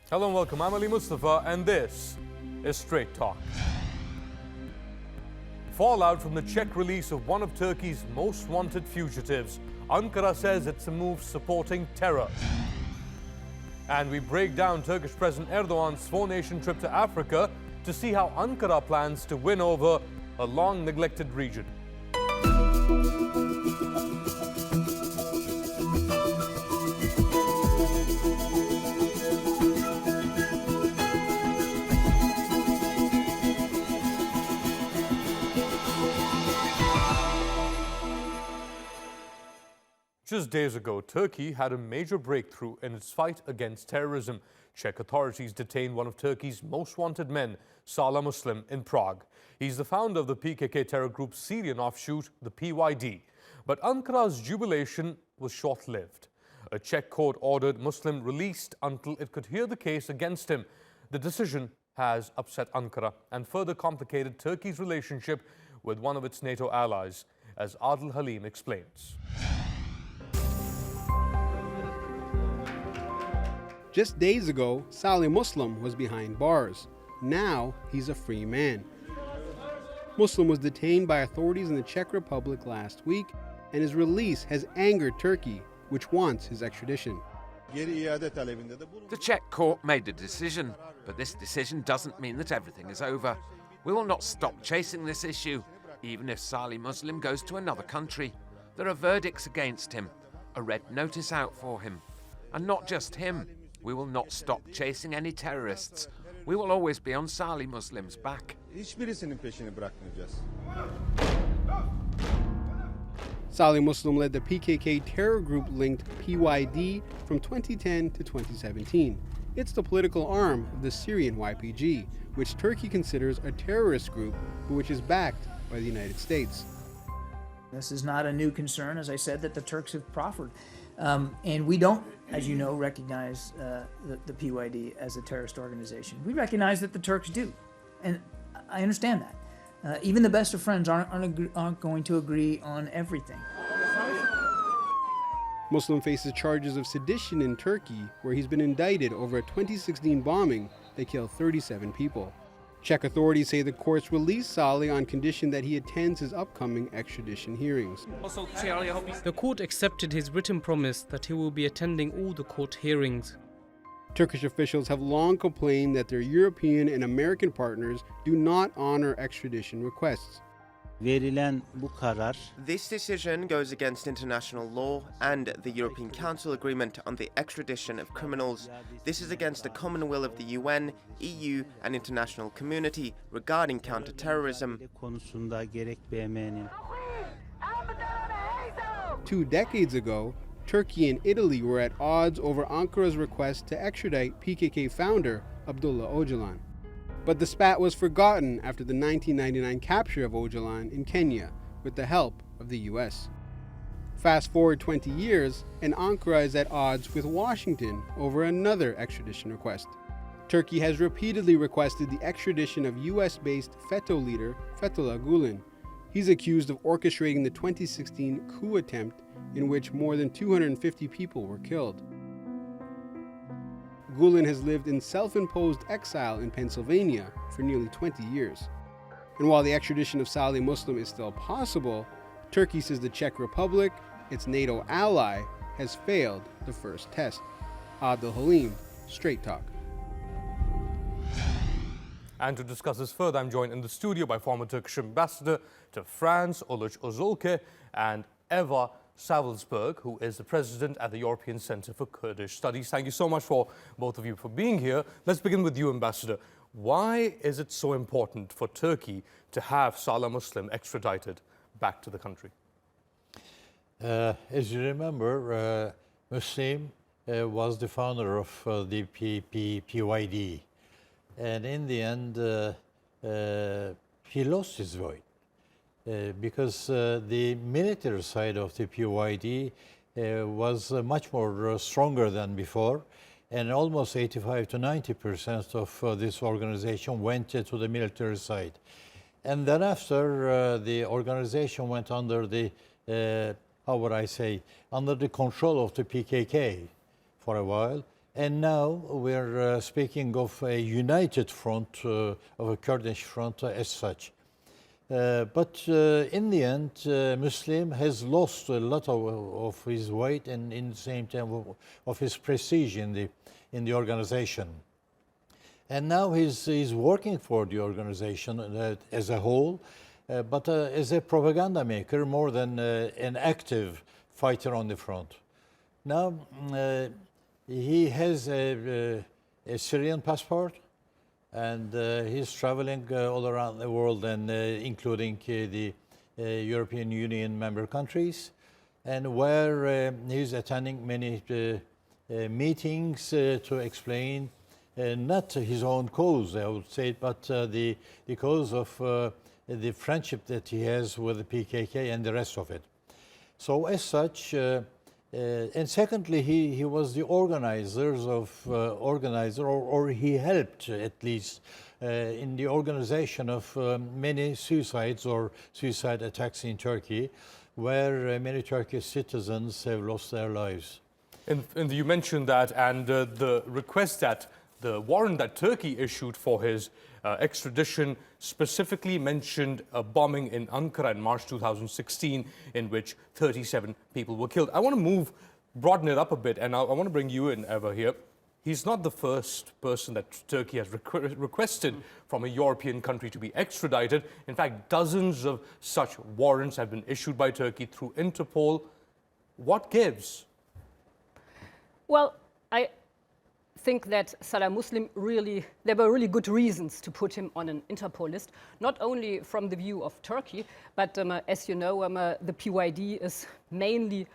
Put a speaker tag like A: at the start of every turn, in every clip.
A: Hello and welcome. I'm Ali Mustafa and this is Straight Talk. Fallout from the Czech release of one of Turkey's most wanted fugitives. Ankara says it's a move supporting terror. And we break down Turkish President Erdogan's four-nation trip to Africa to see how Ankara plans to win over a long-neglected region. Just days ago, Turkey had a major breakthrough in its fight against terrorism. Czech authorities detained one of Turkey's most wanted men, Salih Muslum, in Prague. He's the founder of the PKK terror group's Syrian offshoot, the PYD. But Ankara's jubilation was short-lived. A Czech court ordered Muslum released until it could hear the case against him. The decision has upset Ankara and further complicated Turkey's relationship with one of its NATO allies, as Adil Halim explains.
B: Just days ago, Salih Muslum was behind bars. Now, he's a free man. Muslum was detained by authorities in the Czech Republic last week, and his release has angered Turkey, which wants his extradition.
C: The Czech court made a decision, but this decision doesn't mean that everything is over. We will not stop chasing this issue, even if Salih Muslum goes to another country. There are verdicts against him, a red notice out for him. And not just him. We will not stop chasing any terrorists. We will always be on Salih Muslum's back.
B: Salih Muslum led the PKK terror group linked PYD from 2010 to 2017. It's the political arm of the Syrian YPG, which Turkey considers a terrorist group, but which is backed by the United States.
D: This is not a new concern, as I said, that the Turks have proffered. And we don't, as you know, recognize the PYD as a terrorist organization. We recognize that the Turks do, and I understand that. Even the best of friends aren't going to agree on everything.
B: Muslum faces charges of sedition in Turkey, where he's been indicted over a 2016 bombing that killed 37 people. Czech authorities say the courts released Salih on condition that he attends his upcoming extradition hearings.
E: The court accepted his written promise that he will be attending all the court hearings.
B: Turkish officials have long complained that their European and American partners do not honor extradition requests.
F: This decision goes against international law and the European Council agreement on the extradition of criminals. This is against the common will of the UN, EU and international community regarding counter-terrorism.
B: 2 decades ago, Turkey and Italy were at odds over Ankara's request to extradite PKK founder Abdullah Öcalan. But the spat was forgotten after the 1999 capture of Öcalan in Kenya with the help of the US. Fast forward 20 years, and Ankara is at odds with Washington over another extradition request. Turkey has repeatedly requested the extradition of US-based FETÖ leader Fethullah Gulen. He's accused of orchestrating the 2016 coup attempt in which more than 250 people were killed. Gulen has lived in self-imposed exile in Pennsylvania for nearly 20 years. And while the extradition of Salih Muslum is still possible, Turkey says the Czech Republic, its NATO ally, has failed the first test. Adil Halim, Straight Talk.
A: And to discuss this further, I'm joined in the studio by former Turkish ambassador to France, Uluç Özülke, and Eva Savelsberg, who is the president at the European Center for Kurdish Studies. Thank you so much for both of you for being here. Let's begin with you, Ambassador. Why is it so important for Turkey to have Salih Muslum extradited back to the country?
G: As you remember, Muslum was the founder of the PYD. And in the end, he lost his voice. Because the military side of the PYD was much more stronger than before, and almost 85 to 90% of this organization went to the military side. And then after the organization went under the, how would I say, under the control of the PKK for a while, And now we're speaking of a united front, of a Kurdish front as such. But in the end, Muslim has lost a lot of his weight and in the same time of his prestige in the organization. And now he's working for the organization as a whole, but as a propaganda maker more than an active fighter on the front. Now, he has a Syrian passport, and he's traveling all around the world, and including the European Union member countries, and where he's attending many meetings to explain not his own cause, I would say, but the cause of the friendship that he has with the PKK and the rest of it. So as such, and secondly, he was the organizer, or he helped at least in the organization of many suicides or suicide attacks in Turkey, where many Turkish citizens have lost their lives.
A: And you mentioned that, and the request that the warrant that Turkey issued for his extradition specifically mentioned a bombing in Ankara in March 2016 in which 37 people were killed. I want to broaden it up a bit, and I want to bring you in, Eva, here. He's not the first person that Turkey has requested from a European country to be extradited. In fact, dozens of such warrants have been issued by Turkey through Interpol. What gives?
H: Well, I think that Salih Muslum there were really good reasons to put him on an Interpol list, not only from the view of Turkey, but as you know, the PYD is mainly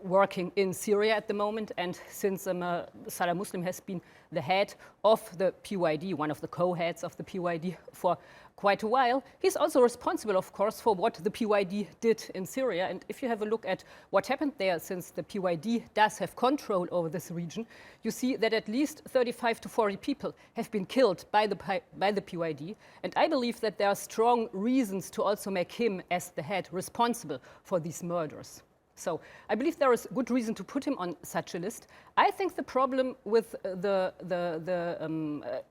H: working in Syria at the moment, and since Salih Muslum has been the head of the PYD, one of the co-heads of the PYD for quite a while, he's also responsible, of course, for what the PYD did in Syria. And if you have a look at what happened there, since the PYD does have control over this region, you see that at least 35 to 40 people have been killed by the PYD. And I believe that there are strong reasons to also make him, as the head, responsible for these murders. So I believe there is good reason to put him on such a list. I think the problem with the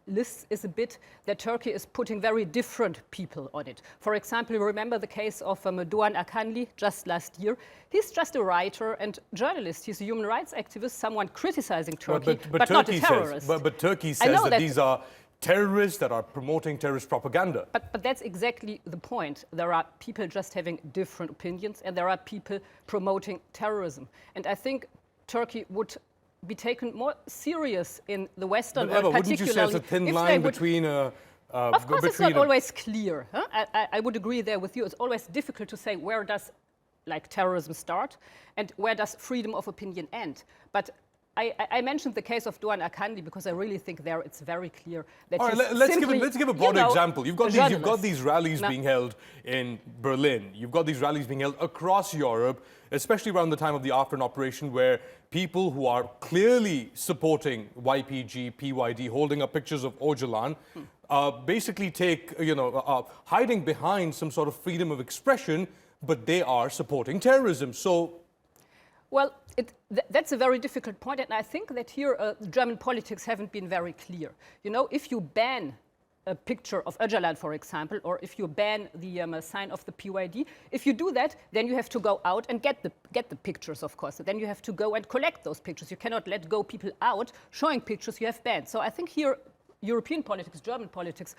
H: list is a bit that Turkey is putting very different people on it. For example, you remember the case of Doğan Akanlı just last year. He's just a writer and journalist. He's a human rights activist, someone criticizing Turkey, but not a terrorist.
A: But Turkey says that these are terrorists that are promoting terrorist propaganda.
H: But that's exactly the point. There are people just having different opinions, and there are people promoting terrorism. And I think Turkey would be taken more serious in the Western world,
A: Eva,
H: particularly.
A: Wouldn't you say there's a thin line between...
H: of course, it's not always clear. Huh? I would agree there with you. It's always difficult to say where does terrorism start and where does freedom of opinion end. But I mentioned the case of Doğan Akanlı because I really think there it's very clear that
A: let's give a broad example. You've got these rallies being held in Berlin. You've got these rallies being held across Europe, especially around the time of the Afrin operation, where people who are clearly supporting YPG, PYD, holding up pictures of Öcalan, basically hiding behind some sort of freedom of expression, but they are supporting terrorism. So.
H: Well, that's a very difficult point, and I think that here German politics haven't been very clear. You know, if you ban a picture of Öcalan, for example, or if you ban the sign of the PYD, if you do that, then you have to go out and get the pictures, of course. Then you have to go and collect those pictures. You cannot let go people out showing pictures you have banned. So I think here European politics, German politics,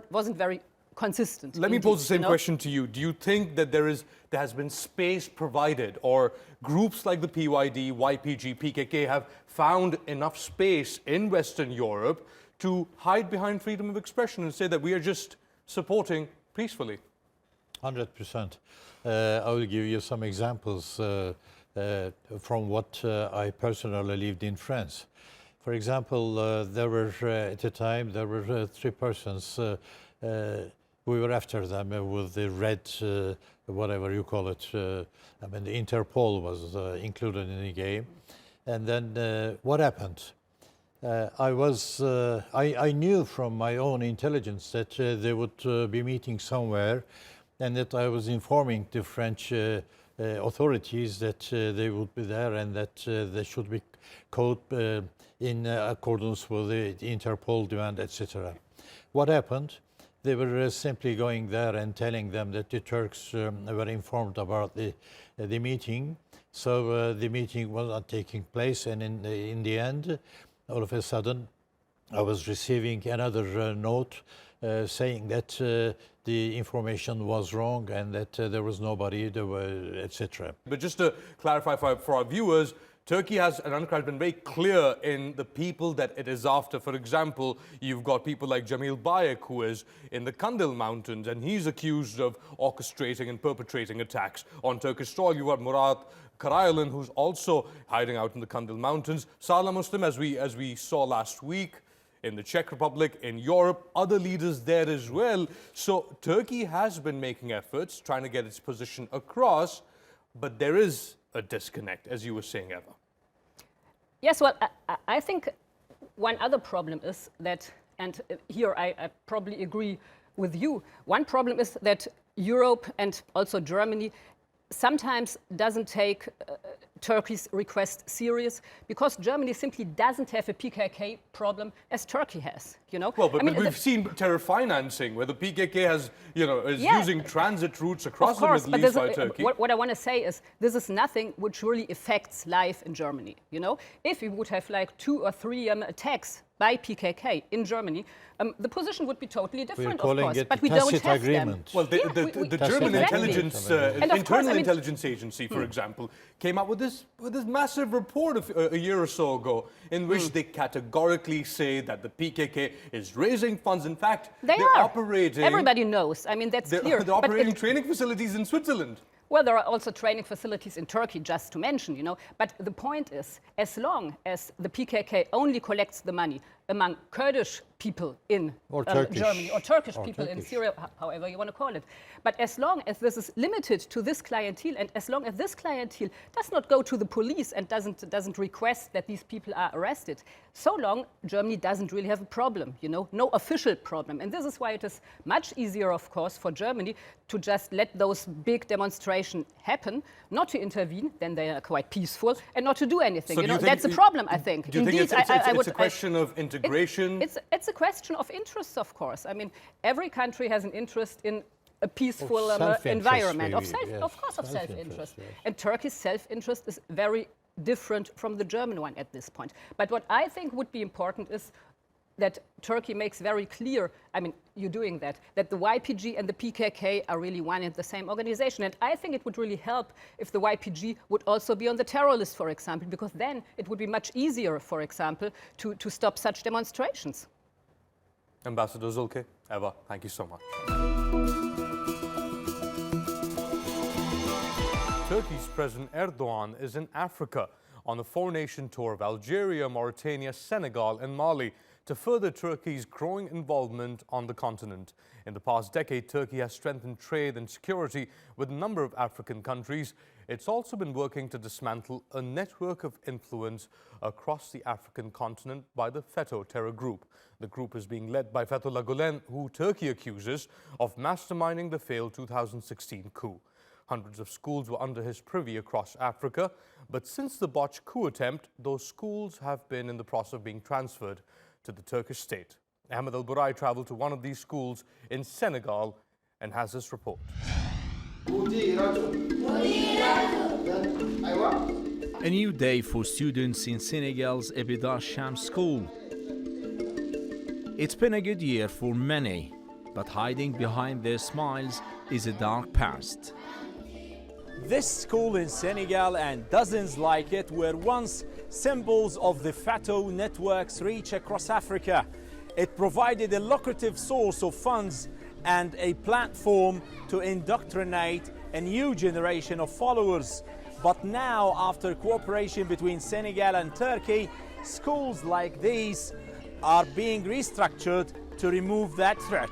H: wasn't very consistent.
A: Let me pose the same question to you. Do you think that there has been space provided, or groups like the PYD, YPG, PKK have found enough space in Western Europe to hide behind freedom of expression and say that we are just supporting peacefully?
G: 100%. I will give you some examples from what I personally lived in France. For example, there were at the time there were 3 persons. We were after them with the red, whatever you call it. I mean, the Interpol was included in the game. And then what happened? I knew from my own intelligence that they would be meeting somewhere, and that I was informing the French authorities that they would be there and that they should be caught in accordance with the Interpol demand, etc. What happened? They were simply going there and telling them that the Turks were informed about the meeting. So the meeting was not taking place, and in the end, all of a sudden, I was receiving another note saying that the information was wrong and that there was nobody, etc.
A: But just to clarify for our viewers, Turkey has, and Ankara has been very clear in the people that it is after. For example, you've got people like Jamil Bayek, who is in the Kandil Mountains, and he's accused of orchestrating and perpetrating attacks on Turkish soil. You've got Murat Karayalan, who's also hiding out in the Kandil Mountains. Salih Muslum, as we saw last week, in the Czech Republic, in Europe, other leaders there as well. So Turkey has been making efforts, trying to get its position across, but there is a disconnect, as you were saying, Eva.
H: Yes, well, I think one other problem is that, and here I probably agree with you, one problem is that Europe and also Germany sometimes doesn't take Turkey's request serious, because Germany simply doesn't have a PKK problem as Turkey has, you know.
A: Well, but we've seen terror financing, where the PKK has, is using transit routes across the Middle East by Turkey.
H: What I want to say is, this is nothing which really affects life in Germany, you know. If we would have like 2 or 3 attacks by PKK in Germany, the position would be totally different, of course. But we don't have them.
A: Well, the German intelligence, internal intelligence agency, for example, came out with this massive report a year or so ago, in which they categorically say that the PKK is raising funds. In fact, they're operating.
H: Everybody knows. I mean, that's clear.
A: They're operating training facilities in Switzerland.
H: Well, there are also training facilities in Turkey, just to mention, you know. But the point is, as long as the PKK only collects the money among Kurdish people in Germany, or Turkish people in Syria, however you want to call it. But as long as this is limited to this clientele, and as long as this clientele does not go to the police and doesn't request that these people are arrested, so long Germany doesn't really have a problem, you know, no official problem. And this is why it is much easier, of course, for Germany to just let those big demonstrations happen, not to intervene, then they are quite peaceful, and not to do anything. So that's a problem, I think.
A: Do you think it's a question of integration?
H: It's a question of interests, of course. I mean, every country has an interest in a peaceful environment, of self-interest. Yes. And Turkey's self-interest is very different from the German one at this point. But what I think would be important is that Turkey makes very clear, I mean, you're doing that the YPG and the PKK are really one and the same organization. And I think it would really help if the YPG would also be on the terror list, for example, because then it would be much easier, for example, to stop such demonstrations.
A: Ambassador Zulke, Eva, thank you so much. Turkey's President Erdogan is in Africa on a 4-nation tour of Algeria, Mauritania, Senegal and Mali to further Turkey's growing involvement on the continent. In the past decade, Turkey has strengthened trade and security with a number of African countries. It's also been working to dismantle a network of influence across the African continent by the FETÖ terror group. The group is being led by Fethullah Gulen, who Turkey accuses of masterminding the failed 2016 coup. Hundreds of schools were under his privy across Africa, but since the botched coup attempt, those schools have been in the process of being transferred to the Turkish state. Ahmed Al-Burai traveled to one of these schools in Senegal and has this report.
I: A new day for students in Senegal's Ebida Shams School. It's been a good year for many, but hiding behind their smiles is a dark past.
J: This school in Senegal and dozens like it were once symbols of the FETÖ network's reach across Africa. It provided a lucrative source of funds and a platform to indoctrinate a new generation of followers. But now, after cooperation between Senegal and Turkey, schools like these are being restructured to remove that threat.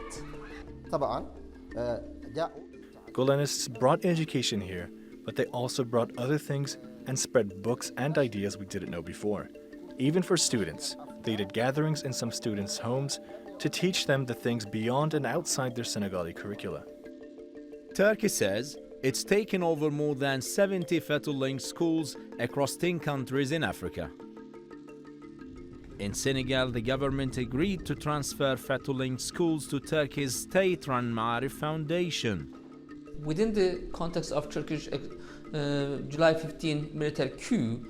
K: Golanists brought education here, but they also brought other things and spread books and ideas we didn't know before. Even for students, they did gatherings in some students' homes to teach them the things beyond and outside their Senegali curricula.
I: Turkey says it's taken over more than 70 FETÖ-linked schools across 10 countries in Africa. In Senegal, the government agreed to transfer Fetullah schools to Turkey's state-run Maarif Foundation.
L: Within the context of Turkish July 15 military coup,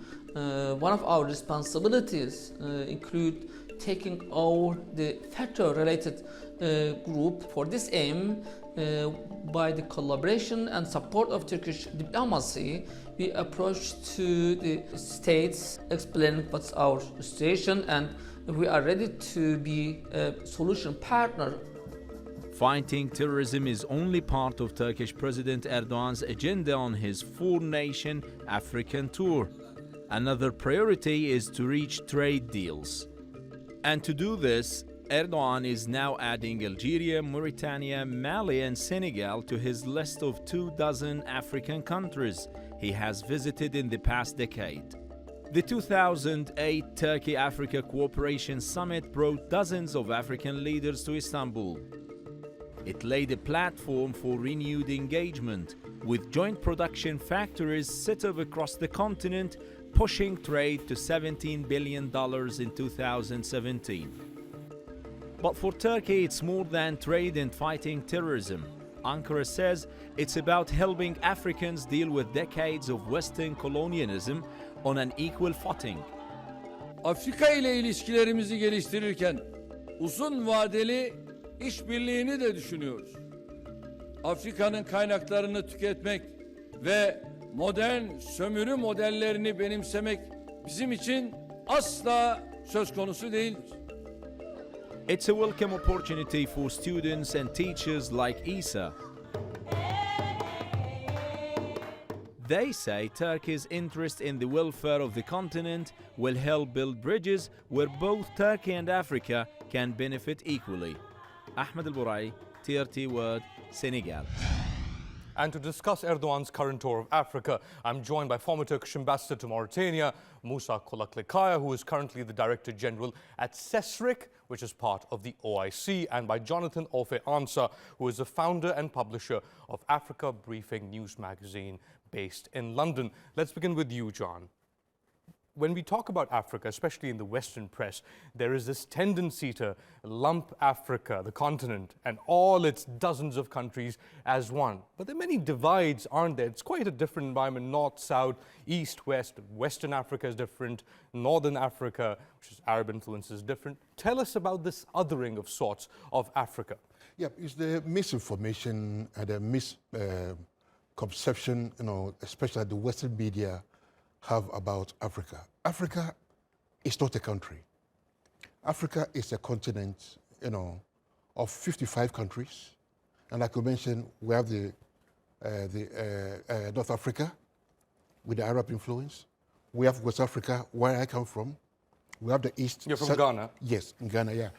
L: one of our responsibilities include taking over the FETÖ-related group. For this aim, by the collaboration and support of Turkish diplomacy, we approached to the states explaining what's our situation, and we are ready to be a solution partner.
I: Fighting terrorism is only part of Turkish President Erdogan's agenda on his four-nation African tour. Another priority is to reach trade deals. And to do this, Erdogan is now adding Algeria, Mauritania, Mali and Senegal to his list of 24 African countries he has visited in the past decade. The 2008 Turkey-Africa Cooperation Summit brought dozens of African leaders to Istanbul. It laid a platform for renewed engagement, with joint production factories set up across the continent, pushing trade to $17 billion in 2017. But for Turkey, it's more than trade and fighting terrorism. Ankara says it's about helping Africans deal with decades of Western colonialism on an equal footing.
M: Afrika ile ilişkilerimizi geliştirirken uzun vadeli işbirliğini de düşünüyoruz. Afrika'nın kaynaklarını tüketmek ve modern sömürü modellerini benimsemek bizim için asla söz konusu değildir.
I: It's a welcome opportunity for students and teachers like Isa. They say Turkey's interest in the welfare of the continent will help build bridges where both Turkey and Africa can benefit equally. Ahmed El-Bourai, TRT World, Senegal.
A: And to discuss Erdogan's current tour of Africa, I'm joined by former Turkish ambassador to Mauritania, Musa Kolaklikaya, who is currently the Director General at CESRIC, which is part of the OIC, and by Jonathan Ofe Ansah, who is the founder and publisher of Africa Briefing News magazine based in London. Let's begin with you, John. When we talk about Africa, especially in the Western press, there is this tendency to lump Africa, the continent, and all its dozens of countries as one. But there are many divides, aren't there? It's quite a different environment, north, south, east, west. Western Africa is different. Northern Africa, which is Arab influence, is different. Tell us about this othering of sorts of Africa.
N: Yeah, it's the misinformation and the misconception, especially the Western media have about Africa. Africa is not a country. Africa is a continent, of 55 countries. And like you mentioned, we have the North Africa with the Arab influence. We have West Africa, where I come from. We have the East.
A: You're from Ghana?
N: Yes, in Ghana, yeah.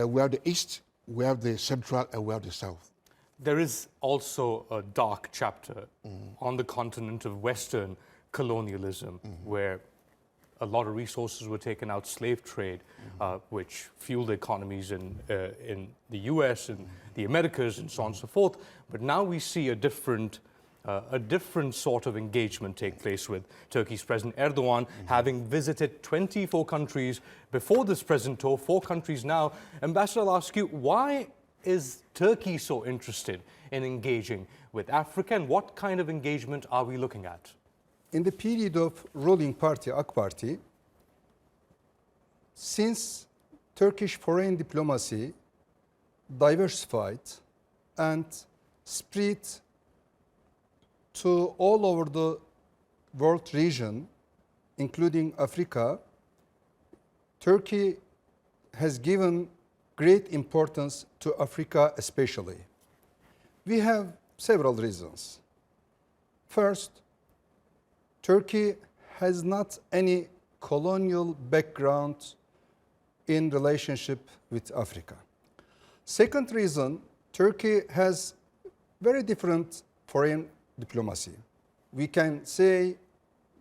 N: We have the East, we have the Central, and we have the South.
A: There is also a dark chapter on the continent of Western colonialism, where a lot of resources were taken out, slave trade, which fueled economies in the US and the Americas and so on and so forth. But now we see a different sort of engagement take place with Turkey's President Erdogan, having visited 24 countries before this present tour, 4 countries now. Ambassador, I'll ask you, why is Turkey so interested in engaging with Africa, and what kind of engagement are we looking at?
O: In the period of ruling party, AK Party, since Turkish foreign diplomacy diversified and spread to all over the world region, including Africa, Turkey has given great importance to Africa especially. We have several reasons. First, Turkey has not any colonial background in relationship with Africa. Second reason, Turkey has very different foreign diplomacy. We can say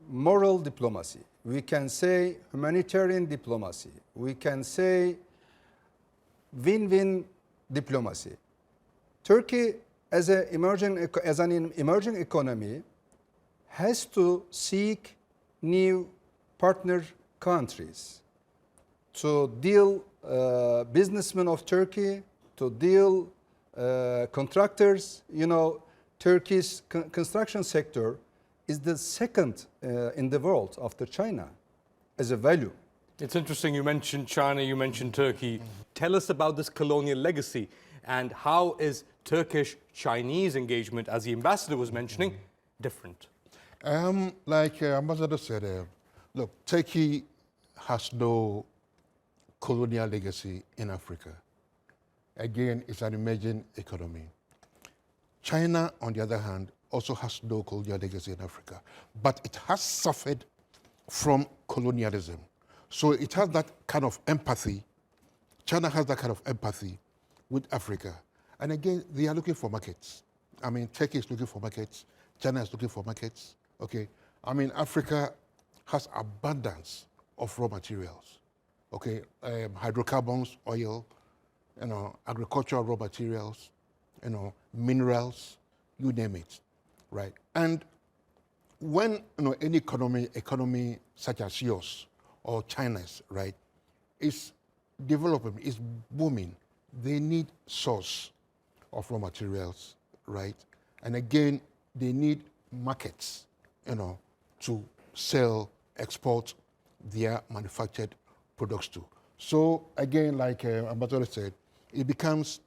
O: moral diplomacy. We can say humanitarian diplomacy. We can say win-win diplomacy. Turkey, as an emerging economy, has to seek new partner countries to deal businessmen of Turkey, to deal contractors. You know, Turkey's construction sector is the second in the world after China as a value.
A: It's interesting, you mentioned China, you mentioned Turkey. Tell us about this colonial legacy and how is Turkish-Chinese engagement, as the ambassador was mentioning, different?
N: Like Ambassador said, look, Turkey has no colonial legacy in Africa. Again, it's an emerging economy. China, on the other hand, also has no colonial legacy in Africa, but it has suffered from colonialism. So it has that kind of empathy. China has that kind of empathy with Africa. And again, they are looking for markets. I mean, Turkey is looking for markets. China is looking for markets. Okay. I mean, Africa has abundance of raw materials. Okay. Hydrocarbons, oil, you know, agricultural raw materials, you know, minerals, you name it, right? And when, you know, any economy such as yours or China's, right, is developing, is booming, they need source of raw materials, right? And again, they need markets, you know, to sell, export their manufactured products to. So again, like Ambassador said, it becomes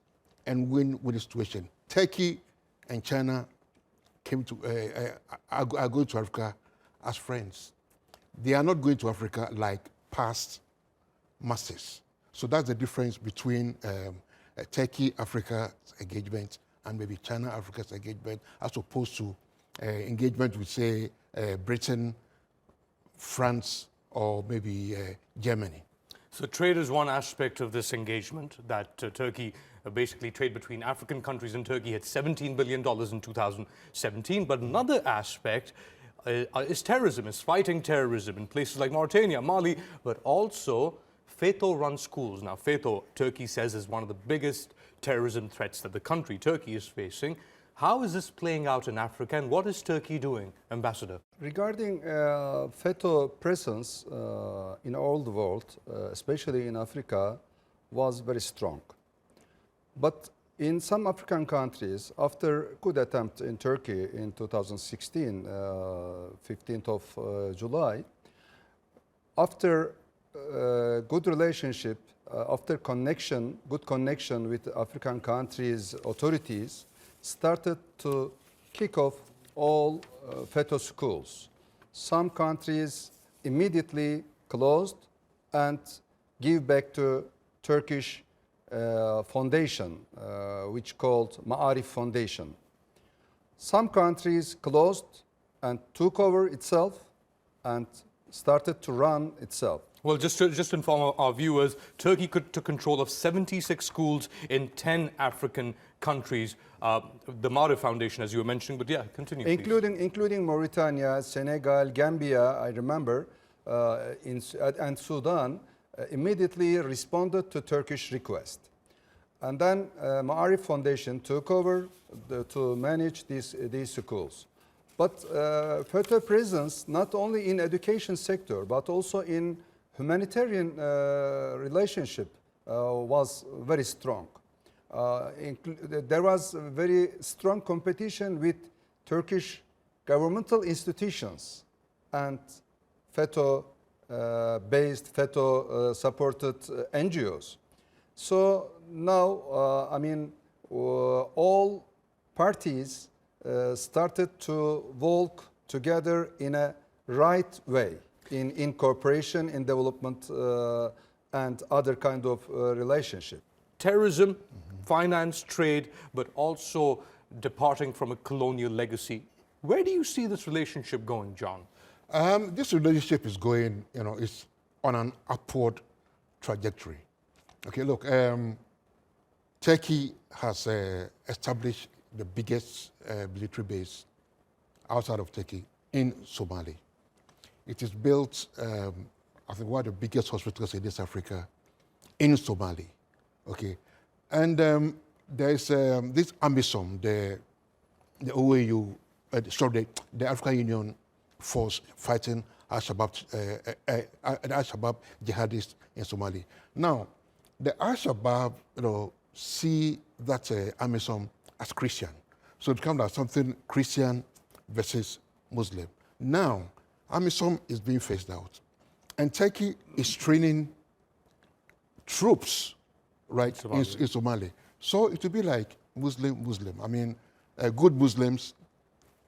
N: a win-win situation. Turkey and China are going to Africa as friends. They are not going to Africa like past masters. So that's the difference between Turkey, Africa's engagement and maybe China, Africa's engagement, as opposed to engagement with, say, Britain, France, or maybe Germany.
A: So trade is one aspect of this engagement, that Turkey, basically trade between African countries and Turkey hit $17 billion in 2017. But another aspect is terrorism, is fighting terrorism in places like Mauritania, Mali, but also FETÖ-run schools. Now, FETÖ, Turkey says, is one of the biggest terrorism threats that the country, Turkey, is facing. How is this playing out in Africa, and what is Turkey doing, Ambassador?
O: Regarding FETÖ presence in all the world, especially in Africa, was very strong. But in some African countries, after coup attempt in Turkey in 2016, 15th of July, after good relationship, after good connection with African countries' authorities, started to kick off all FETÖ schools. Some countries immediately closed and give back to Turkish foundation, which called Ma'arif Foundation. Some countries closed and took over itself and started to run itself.
A: Well, just to inform our viewers, Turkey took control of 76 schools in 10 African countries. The Ma'arif Foundation, as you were mentioning, but yeah, continue,
O: including Mauritania, Senegal, Gambia, I remember, and Sudan, immediately responded to Turkish request. And then Ma'arif Foundation took over to manage these schools. But FETÖ presence, not only in education sector, but also in humanitarian relationship was very strong. There was very strong competition with Turkish governmental institutions and FETÖ-based, FETÖ-supported NGOs. So now, I mean, all parties started to walk together in a right way, in cooperation, in development, and other kind of relationship.
A: Terrorism, finance, trade, but also departing from a colonial legacy. Where do you see this relationship going, John?
N: This relationship is going, you know, it's on an upward trajectory. Okay, look, Turkey has established the biggest military base outside of Turkey in Somalia. It is built, I think, one of the biggest hospitals in East Africa in Somalia. Okay, and there is this AMISOM, the OAU, the African Union force fighting Al-Shabaab jihadists in Somalia. Now, the Al-Shabaab, see that AMISOM as Christian. So it becomes like something Christian versus Muslim. Now, AMISOM is being phased out. And Turkey is training troops, right, in Somalia. So it will be like Muslim. I mean, good Muslims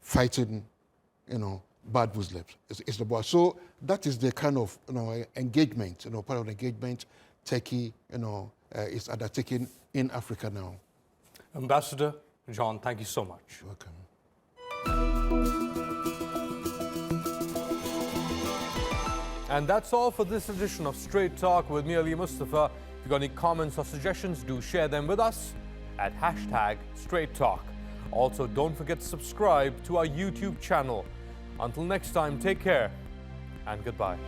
N: fighting, bad Muslims. It's the war. So that is the kind of engagement, part of the engagement Turkey, is undertaking in Africa now.
A: Ambassador John, thank you so much.
N: Welcome.
A: And that's all for this edition of Straight Talk with me, Ali Mustafa. If you've got any comments or suggestions, do share them with us at #StraightTalk. Also, don't forget to subscribe to our YouTube channel. Until next time, take care and goodbye.